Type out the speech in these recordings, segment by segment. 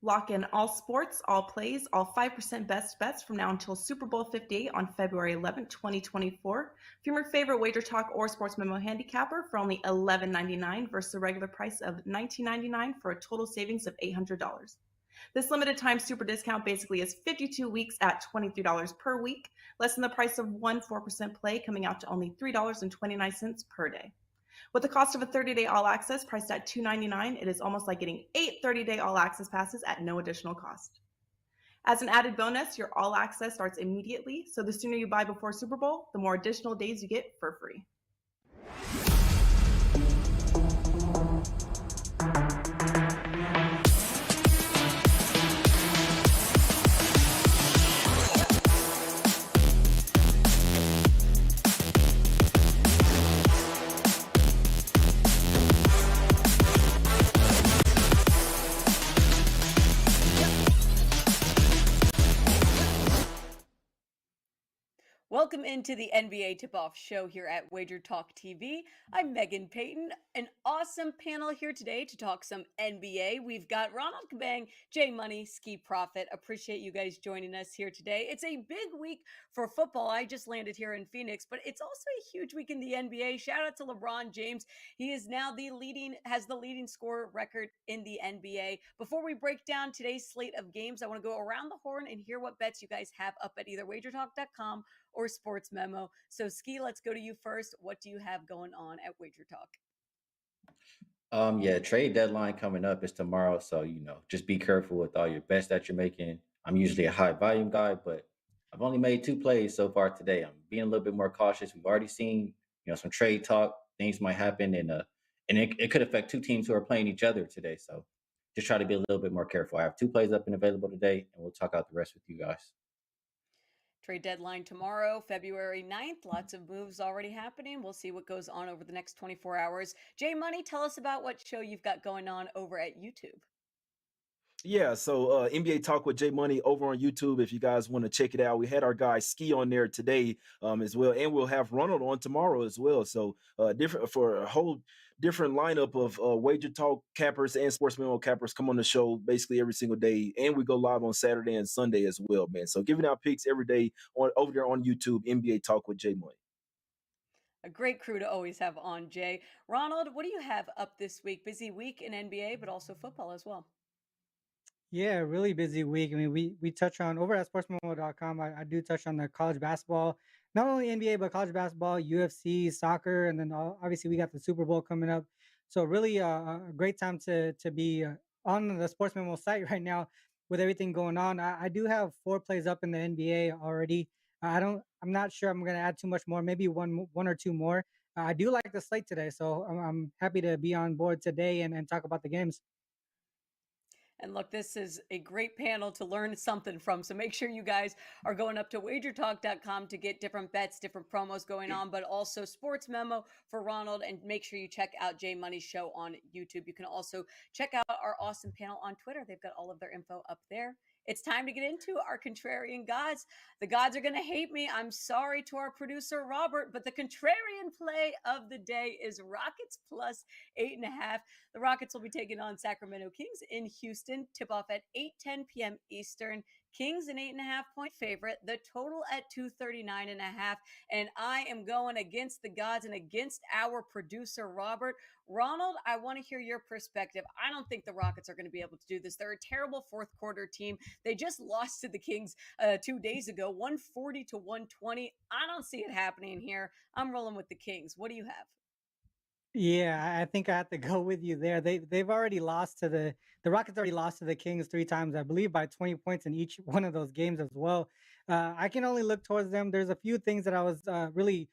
Lock in all sports, all plays, all 5% best bets from now until Super Bowl 58 on February 11th, 2024. From your favorite WagerTalk or Sports Memo handicapper for only $11.99 versus the regular price of $19.99 for a total savings of $800. This limited time super discount basically is 52 weeks at $23 per week, less than the price of one 4% play, coming out to only $3.29 per day. With the cost of a 30-day all-access priced at $2.99, it is almost like getting 8 30-day all-access passes at no additional cost. As an added bonus, your all-access starts immediately, so the sooner you buy before Super Bowl, the more additional days you get for free. Welcome into the NBA Tip-Off Show here at WagerTalk TV. I'm Megan Payton. An awesome panel here today to talk some NBA. We've got Ronald Kabang, J Money, Skee Profit. Appreciate you guys joining us here today. It's a big week for football. I just landed here in Phoenix, but it's also a huge week in the NBA. Shout out to LeBron James. He is now has the leading scorer record in the NBA. Before we break down today's slate of games, I want to go around the horn and hear what bets you guys have up at either WagerTalk.com or Sports Memo. So Skee, let's go to you first. What do you have going on at WagerTalk? Trade deadline coming up is tomorrow. So, just be careful with all your bets that you're making. I'm usually a high volume guy, but I've only made 2 plays so far today. I'm being a little bit more cautious. We've already seen, some trade talk. Things might happen and it could affect 2 teams who are playing each other today. So just try to be a little bit more careful. I have 2 plays up and available today, and we'll talk out the rest with you guys. Trade deadline tomorrow, February 9th. Lots of moves already happening. We'll see what goes on over the next 24 hours. J Money, tell us about what show you've got going on over at YouTube. Yeah, so NBA Talk with J Money over on YouTube. If you guys want to check it out, we had our guy Skee on there today as well, and we'll have Ronald on tomorrow as well. So different for a whole different lineup of Wager Talk cappers and Sports Memo cappers come on the show basically every single day, and we go live on Saturday and Sunday as well, man. So giving out picks every day over there on YouTube, NBA Talk with J Money. A great crew to always have on, Jay. Ronald, what do you have up this week? Busy week in NBA, but also football as well. Yeah, really busy week. I mean, we touch on over at sportsmemo.com. I do touch on the college basketball, not only NBA, but college basketball, UFC, soccer, and then obviously we got the Super Bowl coming up. So really a great time to be on the Sports Memo site right now with everything going on. I do have 4 plays up in the NBA already. I'm not sure I'm going to add too much more, maybe one or 2 more. I do like the slate today, so I'm happy to be on board today and talk about the games. And look, this is a great panel to learn something from. So make sure you guys are going up to wagertalk.com to get different bets, different promos going on, but also Sports Memo for Ronald. And make sure you check out J Money's show on YouTube. You can also check out our awesome panel on Twitter. They've got all of their info up there. It's time to get into our contrarian gods. The gods are going to hate me. I'm sorry to our producer, Robert, but the contrarian play of the day is Rockets plus 8.5. The Rockets will be taking on Sacramento Kings in Houston. Tip off at 8:10 p.m. Eastern. Kings an 8.5-point favorite. The total at 239.5. And I am going against the gods and against our producer, Robert. Ronald, I want to hear your perspective. I don't think the Rockets are going to be able to do this. They're a terrible fourth quarter team. They just lost to the Kings 2 days ago, 140-120. I don't see it happening here. I'm rolling with the Kings. What do you have? Yeah, I think I have to go with you there. They've already lost to the Rockets already lost to the Kings 3 times, I believe, by 20 points in each one of those games as well. I can only look towards them. There's a few things that I was really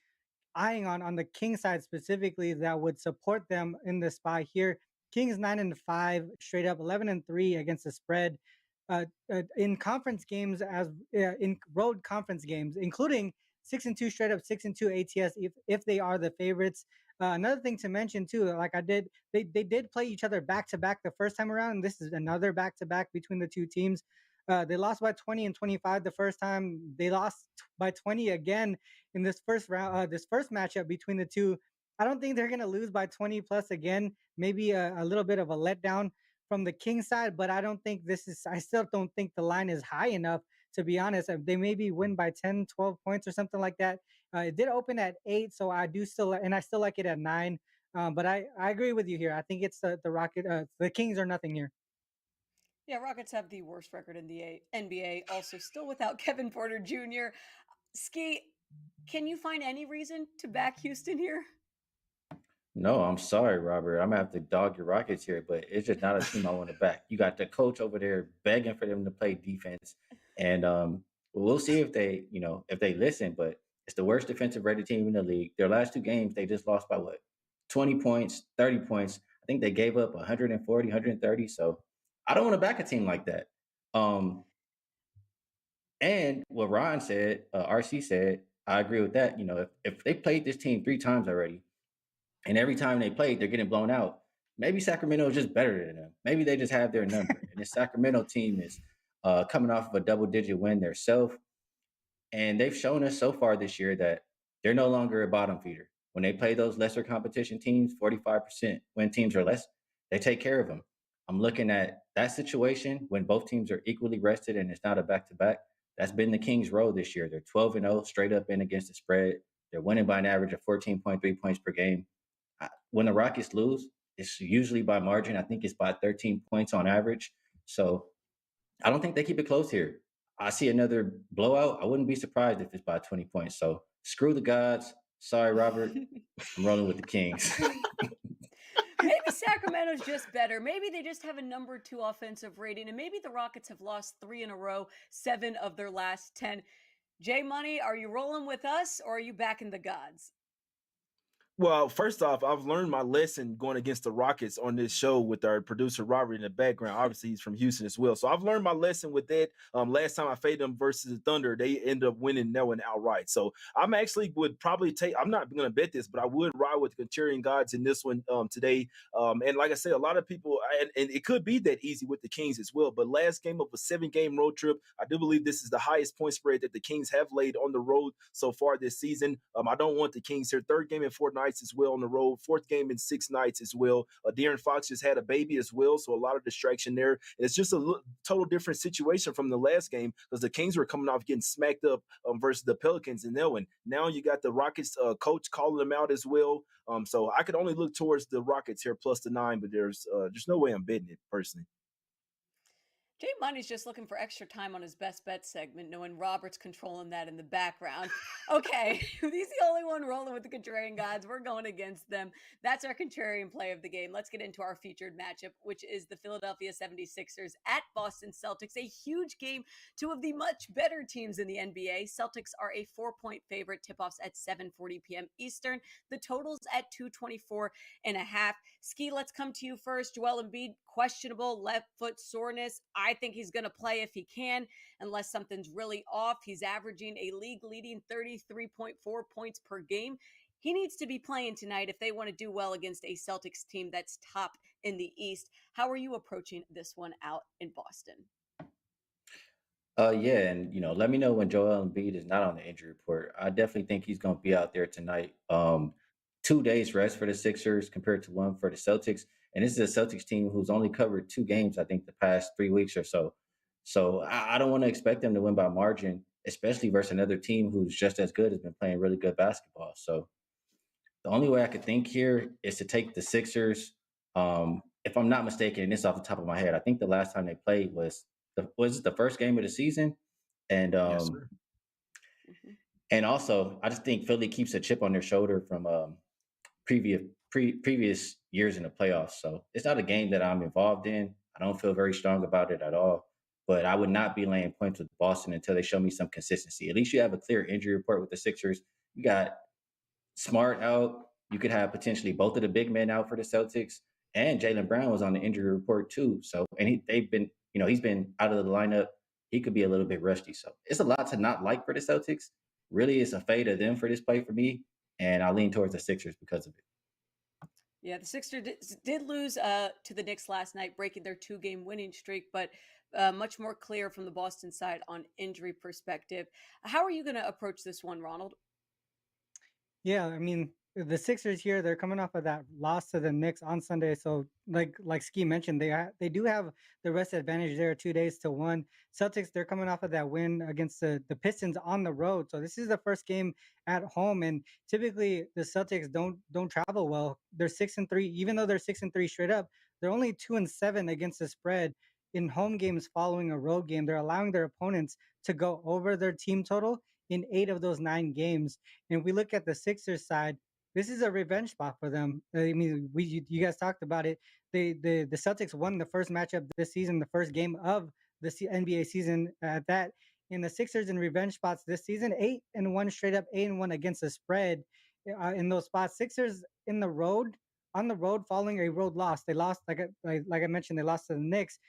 eyeing on the Kings side specifically that would support them in the spot here. Kings 9-5, straight up 11-3 against the spread. In conference games, in road conference games, including 6-2 straight up, 6-2 ATS if they are the favorites. Another thing to mention too, they did play each other back to back the first time around, and this is another back to back between the 2 teams. They lost by 20 and 25 the first time. They lost by 20 again in this first round. This first matchup between the 2. I don't think they're going to lose by 20 plus again. Maybe a little bit of a letdown from the King side, but I still don't think the line is high enough, to be honest. They maybe win by 10, 12 points or something like that. It did open at 8, so I still like it at 9. But I agree with you here. I think it's the Kings are nothing here. Yeah, Rockets have the worst record in the NBA, also still without Kevin Porter Jr. Skee, can you find any reason to back Houston here? No, I'm sorry, Robert. I'm gonna have to dog your Rockets here, but it's just not a team I want to back. You got the coach over there begging for them to play defense, and we'll see if if they listen. But it's the worst defensive rated team in the league. Their last 2 games, they just lost by what, 20 points, 30 points. I think they gave up 140, 130. So I don't want to back a team like that. Um, and what Ron said, RC said, I agree with that. If they played this team 3 times already and every time they played, they're getting blown out. Maybe Sacramento is just better than them. Maybe they just have their number. And this Sacramento team is coming off of a double-digit win themselves, and they've shown us so far this year that they're no longer a bottom feeder. When they play those lesser competition teams, 45% when teams are less, they take care of them. I'm looking at that situation when both teams are equally rested and it's not a back-to-back. That's been the Kings' role this year. They're 12-0 straight up in against the spread. They're winning by an average of 14.3 points per game. When the Rockets lose, it's usually by margin. I think it's by 13 points on average. So I don't think they keep it close here. I see another blowout. I wouldn't be surprised if it's by 20 points. So screw the gods. Sorry, Robert. I'm rolling with the Kings. Maybe Sacramento's just better. Maybe they just have a number 2 offensive rating, and maybe the Rockets have lost 3 in a row, 7 of their last 10. J Money, are you rolling with us or are you backing the gods? Well, first off, I've learned my lesson going against the Rockets on this show with our producer Robert in the background. Obviously, he's from Houston as well. So I've learned my lesson with that. Last time I faded them versus the Thunder, they ended up winning that one outright. So I'm actually would probably I'm not going to bet this, but I would ride with the Contrarian Gods in this one today. And like I said, a lot of people, and it could be that easy with the Kings as well. But last game of a 7-game road trip, I do believe this is the highest point spread that the Kings have laid on the road so far this season. I don't want the Kings here. 3rd game in 4 nights as well on the road. 4th game in 6 nights as well. De'Aaron Fox just had a baby as well, so a lot of distraction there. And it's just a total different situation from the last game because the Kings were coming off getting smacked up versus the Pelicans in that one. Now you got the Rockets coach calling them out as well. So I could only look towards the Rockets here plus the 9, but there's no way I'm betting it personally. Jay Money's just looking for extra time on his best bet segment, knowing Robert's controlling that in the background. Okay, he's the only one rolling with the Contrarian Gods. We're going against them. That's our contrarian play of the game. Let's get into our featured matchup, which is the Philadelphia 76ers at Boston Celtics. A huge game, 2 of the much better teams in the NBA. Celtics are a 4-point favorite. Tip-offs at 7:40 p.m. Eastern. The total's at 224.5. Skee, let's come to you first. Joel Embiid, questionable left foot soreness. I think he's going to play if he can, unless something's really off. He's averaging a league-leading 33.4 points per game. He needs to be playing tonight if they want to do well against a Celtics team that's top in the East. How are you approaching this one out in Boston? Yeah, and let me know when Joel Embiid is not on the injury report. I definitely think he's going to be out there tonight. 2 days rest for the Sixers compared to 1 for the Celtics, and this is a Celtics team who's only covered 2 games, I think, the past 3 weeks or so. So I don't want to expect them to win by margin, especially versus another team who's just as good, has been playing really good basketball. So the only way I could think here is to take the Sixers. If I'm not mistaken, and this is off the top of my head, I think the last time they played was the first game of the season, and Yes, sir. and also I just think Philly keeps a chip on their shoulder from previous years in the playoffs. So it's not a game that I'm involved in. I don't feel very strong about it at all. But I would not be laying points with Boston until they show me some consistency. At least you have a clear injury report with the Sixers. You got Smart out. You could have potentially both of the big men out for the Celtics, and Jaylen Brown was on the injury report too. So, and he's been out of the lineup. He could be a little bit rusty. So it's a lot to not like for the Celtics. Really, it's a fade of them for this play for me, and I lean towards the Sixers because of it. Yeah, the Sixers did lose to the Knicks last night, breaking their 2-game winning streak, but much more clear from the Boston side on injury perspective. How are you going to approach this one, Ronald? Yeah, I mean, the Sixers here, they're coming off of that loss to the Knicks on Sunday. So like Skee mentioned, they do have the rest advantage there, 2 days to one. Celtics, they're coming off of that win against the Pistons on the road. So this is the first game at home, and typically the Celtics don't travel well. They're 6-3, even though they're 6-3 straight up. They're only 2-7 against the spread in home games following a road game. They're allowing their opponents to go over their team total in 8 of those 9 games. And if we look at the Sixers side, this is a revenge spot for them. I mean, you guys talked about it. The Celtics won the first matchup this season, the first game of the NBA season at that. In the Sixers in revenge spots this season, 8-1 straight up, 8-1 against the spread in those spots. Sixers in the road, on the road, following a road loss. They lost, like I mentioned, they lost to the Knicks.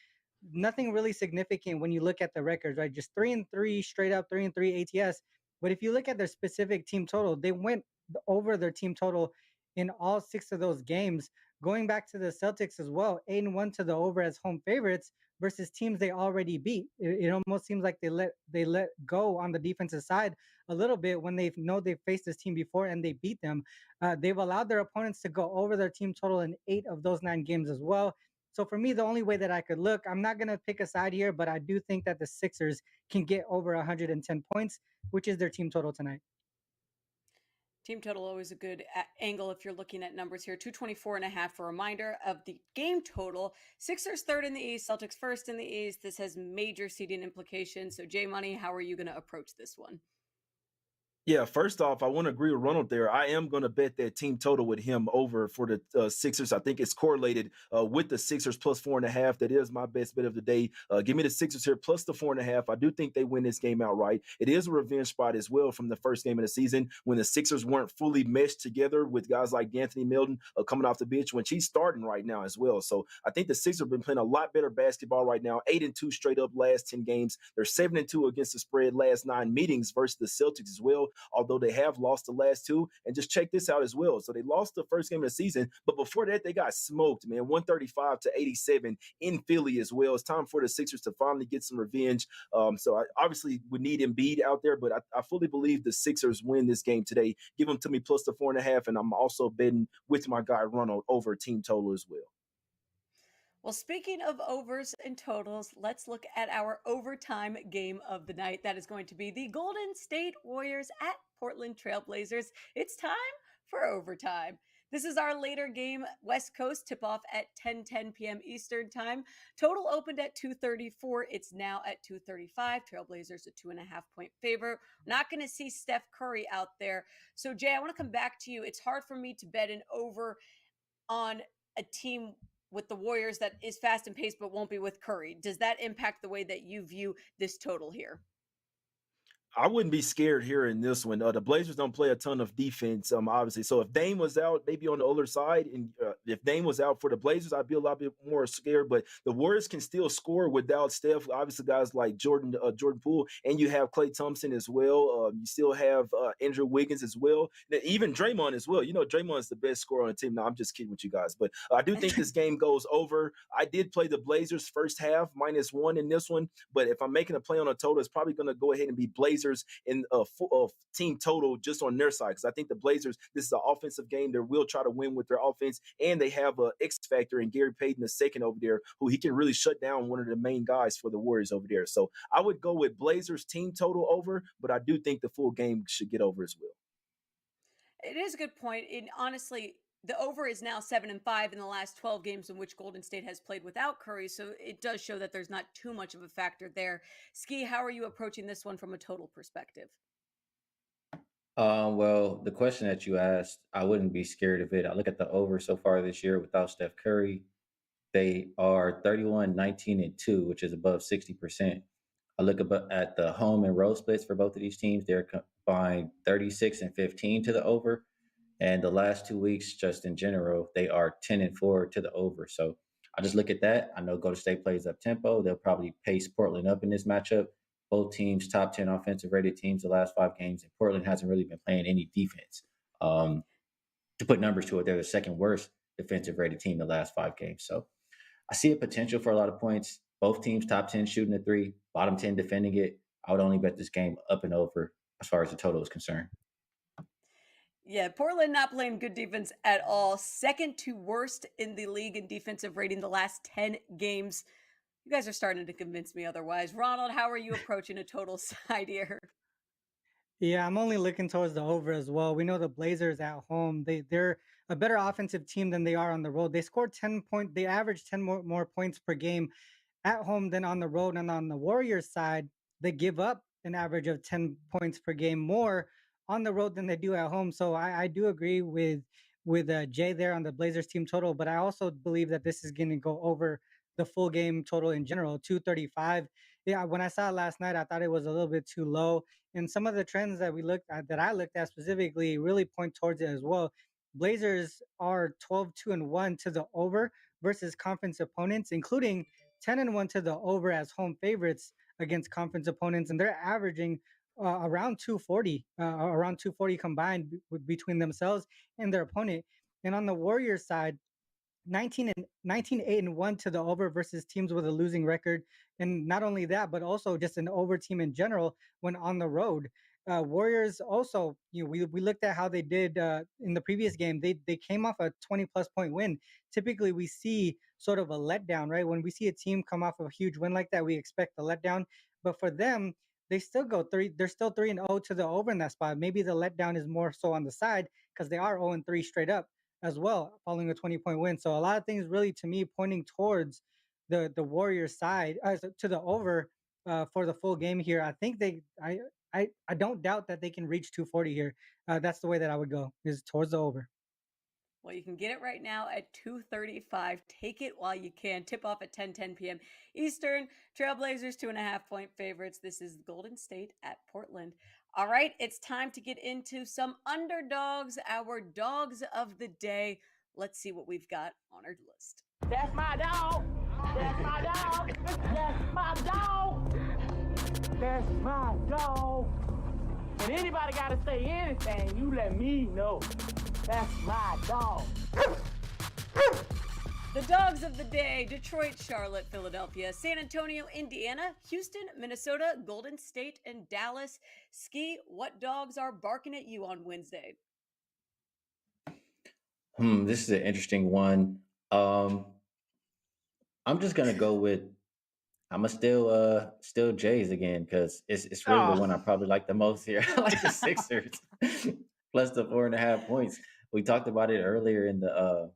Nothing really significant when you look at the records, right? Just 3-3 straight up, 3-3 ATS. But if you look at their specific team total, they went over their team total in all 6 of those games. Going back to the Celtics as well, 8-1 to the over as home favorites versus teams they already beat. It almost seems like they let go on the defensive side a little bit when they know they've faced this team before and they beat them. They've allowed their opponents to go over their team total in 8 of those 9 games as well. So for me, the only way that I could look, I'm not going to pick a side here, but I do think that the Sixers can get over 110 points, which is their team total tonight. Team total always a good angle if you're looking at numbers here. 224.5 for a reminder of the game total. Sixers third in the East, Celtics first in the East. This has major seeding implications. So J Money, how are you going to approach this one? Yeah, first off, I want to agree with Ronald there. I am going to bet that team total with him over for the Sixers. I think it's correlated with the Sixers plus 4.5. That is my best bet of the day. Give me the Sixers here plus the 4.5. I do think they win this game outright. It is a revenge spot as well from the first game of the season when the Sixers weren't fully meshed together with guys like Anthony Milton coming off the bench when she's starting right now as well. So I think the Sixers have been playing a lot better basketball right now. 8-2 straight up last 10 games. They're 7-2 against the spread last 9 meetings versus the Celtics as well, although they have lost the last 2. And just check this out as well. So they lost the first game of the season, but before that, they got smoked, man, 135-87 in Philly as well. It's time for the Sixers to finally get some revenge. So I obviously would need Embiid out there, but I fully believe the Sixers win this game today. Give them to me plus the 4.5, and I'm also betting with my guy Ronald over team total as well. Well, speaking of overs and totals, let's look at our overtime game of the night. That is going to be the Golden State Warriors at Portland Trailblazers. It's time for overtime. This is our later game, West Coast tip-off at 10:10 p.m. Eastern time. Total opened at 234. It's now at 235. Trailblazers a 2.5-point favor. Not going to see Steph Curry out there. So, Jay, I want to come back to you. It's hard for me to bet an over on a team with the Warriors that is fast and paced but won't be with Curry. Does that impact the way that you view this total here? I wouldn't be scared here in this one. The Blazers don't play a ton of defense, obviously. So if Dame was out, maybe on the other side, and if Dame was out for the Blazers, I'd be a lot bit more scared. But the Warriors can still score without Steph. Obviously, guys like Jordan Poole, and you have Klay Thompson as well. You still have Andrew Wiggins as well. Even Draymond as well. You know, Draymond is the best scorer on the team. No, I'm just kidding with you guys. But I do think this game goes over. I did play the Blazers first half -1 in this one. But if I'm making a play on a total, it's probably going to go ahead and be Blazers in a team total just on their side, because I think the Blazers, this is an offensive game. They will try to win with their offense, and they have an X factor in Gary Payton II over there, who he can really shut down one of the main guys for the Warriors over there. So I would go with Blazers team total over, but I do think the full game should get over as well. It is a good point. And honestly, the over is now 7-5 in the last 12 games in which Golden State has played without Curry. So it does show that there's not too much of a factor there. Skee, how are you approaching this one from a total perspective? Well, the question that you asked, I wouldn't be scared of it. I look at the over so far this year without Steph Curry. They are 31, 19, and 2, which is above 60%. I look at the home and road splits for both of these teams. They're combined 36 and 15 to the over. And the last 2 weeks, just in general, they are 10 and 4 to the over. So I just look at that. I know Golden State plays up tempo. They'll probably pace Portland up in this matchup. Both teams, top 10 offensive rated teams the last 5 games. And Portland hasn't really been playing any defense. To put numbers to it, they're the second worst defensive rated team the last 5 games. So I see a potential for a lot of points. Both teams top 10 shooting a 3, bottom 10 defending it. I would only bet this game up and over as far as the total is concerned. Yeah, Portland not playing good defense at all. Second to worst in the league in defensive rating the last 10 games. You guys are starting to convince me otherwise. Ronald, how are you approaching a total side here? Yeah, I'm only looking towards the over as well. We know the Blazers at home, they're a better offensive team than they are on the road. They scored 10 they average 10 more points per game at home than on the road. And on the Warriors side, they give up an average of 10 points per game more on the road than they do at home. So I do agree with Jay there on the Blazers team total, but I also believe that this is going to go over the full game total in general, 235. Yeah, when I saw it last night, I thought it was a little bit too low. And some of the trends that we looked at, that I looked at specifically, really point towards it as well. Blazers are 12-2-1 to the over versus conference opponents, including 10-1 to the over as home favorites against conference opponents, and they're averaging around 240 combined between themselves and their opponent. And on the Warriors side, 8-1 to the over versus teams with a losing record. And not only that, but also just an over team in general when on the road. Warriors also, we looked at how they did in the previous game. They came off a 20+ point win. Typically, we see sort of a letdown, right? When we see a team come off of a huge win like that, we expect a letdown. But for them, they still go three. They're still 3-0 to the over in that spot. Maybe the letdown is more so on the side because they are 0-3 straight up as well, following a 20-point win. So a lot of things really, to me, pointing towards the Warriors side to the over for the full game here. I think I don't doubt that they can reach 240 here. That's the way that I would go, is towards the over. Well, you can get it right now at 235. Take it while you can. Tip off at 10:10 p.m. Eastern. Trailblazers 2.5-point favorites. This is Golden State at Portland. All right, it's time to get into some underdogs, our dogs of the day. Let's see what we've got on our list. That's my dog. That's my dog. That's my dog. That's my dog. And anybody got to say anything, you let me know. That's my dog. The dogs of the day: Detroit, Charlotte, Philadelphia, San Antonio, Indiana, Houston, Minnesota, Golden State, and Dallas. Skee, what dogs are barking at you on Wednesday? This is an interesting one. I'm just gonna go with I'm gonna still Jays again because it's really the Oh, one I probably like the most here. I like the Sixers plus the 4.5 points. We talked about it earlier in the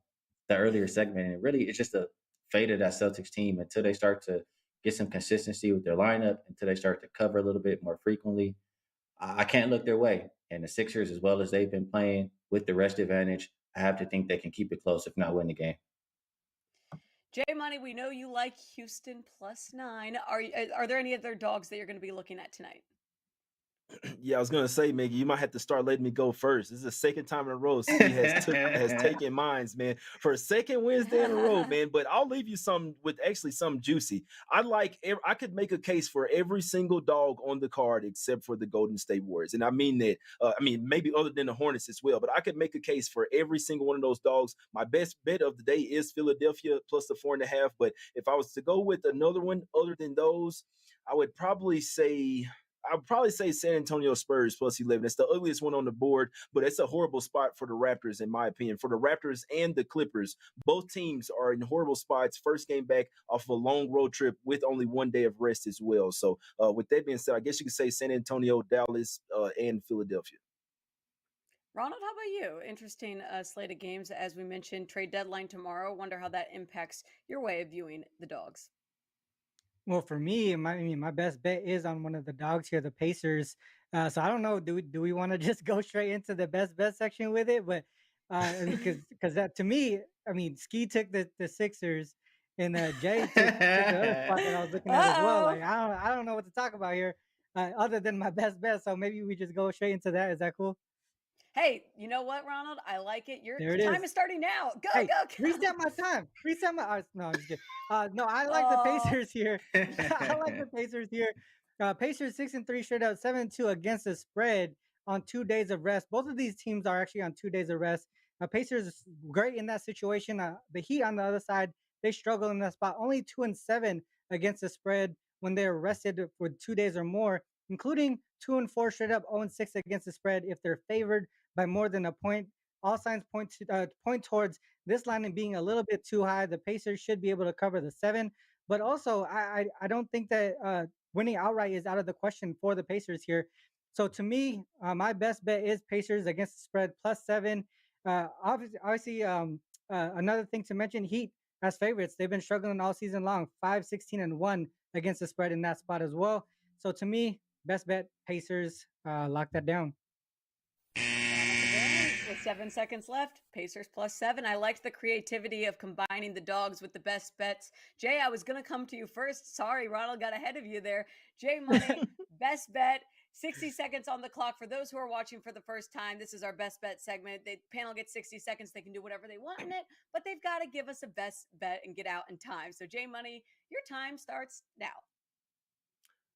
earlier segment, and really it's just a fate of that Celtics team until they start to get some consistency with their lineup, until they start to cover a little bit more frequently. I can't look their way. And the Sixers, as well as they've been playing with the rest advantage, I have to think they can keep it close, if not win the game. Jay Money, we know you like Houston +9. Are there any other dogs that you're going to be looking at tonight? yeah, I was gonna say, Maggie, you might have to start letting me go first. This is the second time in a row Ski has taken mines, man, for a second Wednesday in a row, man. But I'll leave you some with actually some juicy. I could make a case for every single dog on the card except for the Golden State Warriors, and I mean that. I mean maybe other than the Hornets as well, but I could make a case for every single one of those dogs. My best bet of the day is Philadelphia plus the 4.5. But if I was to go with another one other than those, I would probably say. I'd probably say San Antonio Spurs plus 11. It's the ugliest one on the board, but it's a horrible spot for the Raptors, in my opinion. For the Raptors and the Clippers, both teams are in horrible spots. First game back off of a long road trip with only one day of rest as well. So, with that being said, I guess you could say San Antonio, Dallas, and Philadelphia. Ronald, how about you? Interesting slate of games. As we mentioned, trade deadline tomorrow. Wonder how that impacts your way of viewing the dogs. Well, for me, my best bet is on one of the dogs here, the Pacers. So I don't know. Do we want to just go straight into the best bet section with it? But because that, to me, Skee took the Sixers, and Jay took the other spot that I was looking at as well. Like Uh-oh. I don't know what to talk about here, other than my best bet. So maybe we just go straight into that. Is that cool? Hey, you know what, Ronald? I like it. Your There it time is. is starting now. Go, Hey, go, go. reset my time. Reset my. No, I'm just kidding. No, I like the Oh, Pacers here. I like the Pacers here. Pacers 6-3 straight up, 7-2 against the spread on 2 days of rest. Both of these teams are actually on 2 days of rest. Pacers great in that situation. The Heat on the other side, they struggle in that spot. Only 2-7 against the spread when they're rested for 2 days or more, including 2-4 straight up, 0-6 against the spread if they're favored by more than a point. All signs point towards this line and being a little bit too high. The Pacers should be able to cover the 7, but also I don't think that winning outright is out of the question for the Pacers here. So to me, my best bet is Pacers against the spread +7. Obviously, another thing to mention: Heat as favorites. They've been struggling all season long, 5-16-1 against the spread in that spot as well. So to me, best bet Pacers. Lock that down. With 7 seconds left, Pacers +7. I liked the creativity of combining the dogs with the best bets. Jay, I was going to come to you first. Sorry, Ronald got ahead of you there. Jay Money, best bet. 60 seconds on the clock. For those who are watching for the first time, this is our best bet segment. The panel gets 60 seconds. They can do whatever they want in it, but they've got to give us a best bet and get out in time. So Jay Money, your time starts now.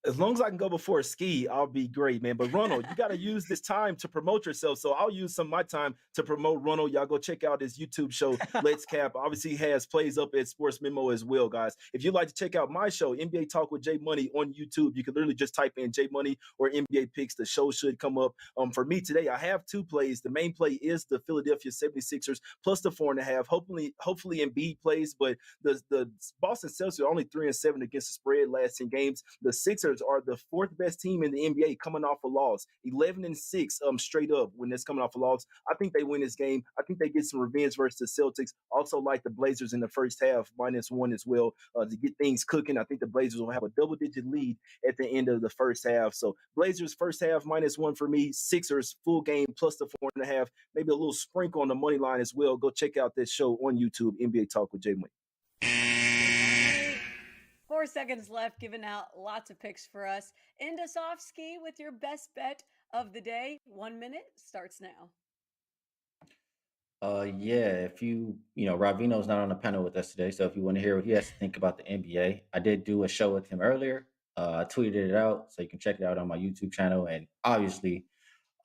As long as I can go before Skee, I'll be great, man. But Ronald, you got to use this time to promote yourself. So I'll use some of my time to promote Ronald. Y'all go check out his YouTube show, Let's Cap. Obviously, he has plays up at Sports Memo as well, guys. If you'd like to check out my show, NBA Talk with J Money on YouTube, you can literally just type in J Money or NBA Picks. The show should come up. For me today, I have 2 plays. The main play is the Philadelphia 76ers plus the 4.5. Hopefully Embiid plays, but the Boston Celtics are only 3-7 against the spread last 10 games. The Sixers are the 4th best team in the NBA coming off a loss, 11-6 straight up when it's coming off a loss. I think they win this game. I think they get some revenge versus the Celtics. Also like the Blazers in the first half, -1 as well, to get things cooking. I think the Blazers will have a double-digit lead at the end of the first half. So Blazers first half -1 for me. Sixers full game plus the 4.5. Maybe a little sprinkle on the money line as well. Go check out this show on YouTube, NBA Talk with J Money. 4 seconds left, giving out lots of picks for us. End us off, Skee, with your best bet of the day. 1 minute starts now. Yeah, if Ravino's not on the panel with us today, so if you want to hear what he has to think about the NBA, I did do a show with him earlier. I tweeted it out, so you can check it out on my YouTube channel. And obviously,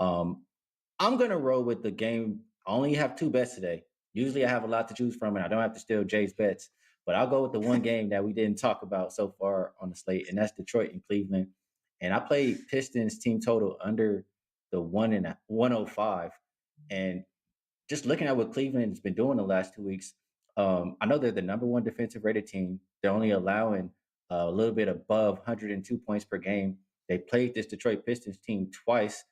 I'm gonna roll with the game. I only have 2 bets today. Usually, I have a lot to choose from, and I don't have to steal Jay's bets. But I'll go with the one game that we didn't talk about so far on the slate, and that's Detroit and Cleveland. And I played Pistons team total under the 105. And just looking at what Cleveland has been doing the last 2 weeks, I know they're the number 1 defensive rated team. They're only allowing a little bit above 102 points per game. They played this Detroit Pistons team twice.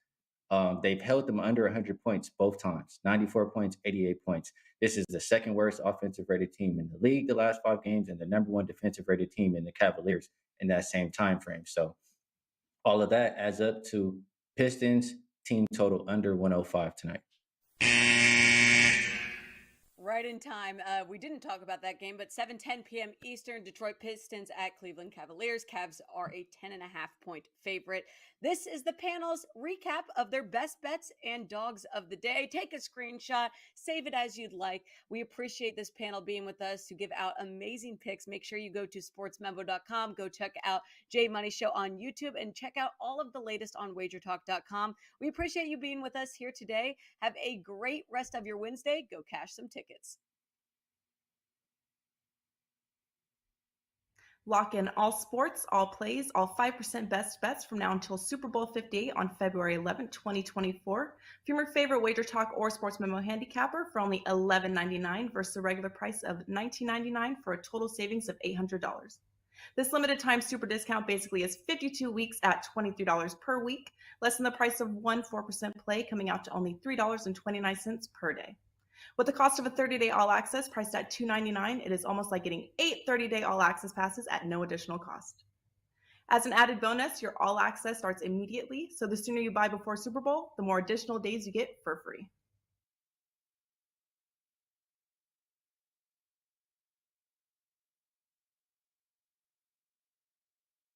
They've held them under 100 points both times, 94 points, 88 points. This is the 2nd worst offensive rated team in the league the last 5 games and the number 1 defensive rated team in the Cavaliers in that same time frame. So all of that adds up to Pistons team total under 105 tonight. Right in time. We didn't talk about that game, but 7:10 p.m. Eastern, Detroit Pistons at Cleveland Cavaliers. Cavs are a 10.5-point favorite. This is the panel's recap of their best bets and dogs of the day. Take a screenshot, save it as you'd like. We appreciate this panel being with us to give out amazing picks. Make sure you go to sportsmembo.com, go check out J Money Show on YouTube, and check out all of the latest on WagerTalk.com. We appreciate you being with us here today. Have a great rest of your Wednesday. Go cash some tickets. Lock in all sports, all plays, all 5% best bets from now until Super Bowl 58 on February 11th, 2024. From your favorite WagerTalk or Sports Memo handicapper for only $11.99 versus a regular price of $19.99 for a total savings of $800. This limited time super discount basically is 52 weeks at $23 per week, less than the price of one 4% play, coming out to only $3.29 per day. With the cost of a 30-day all-access priced at $2.99, it is almost like getting 8 30-day all-access passes at no additional cost. As an added bonus, your all-access starts immediately, so the sooner you buy before Super Bowl, the more additional days you get for free.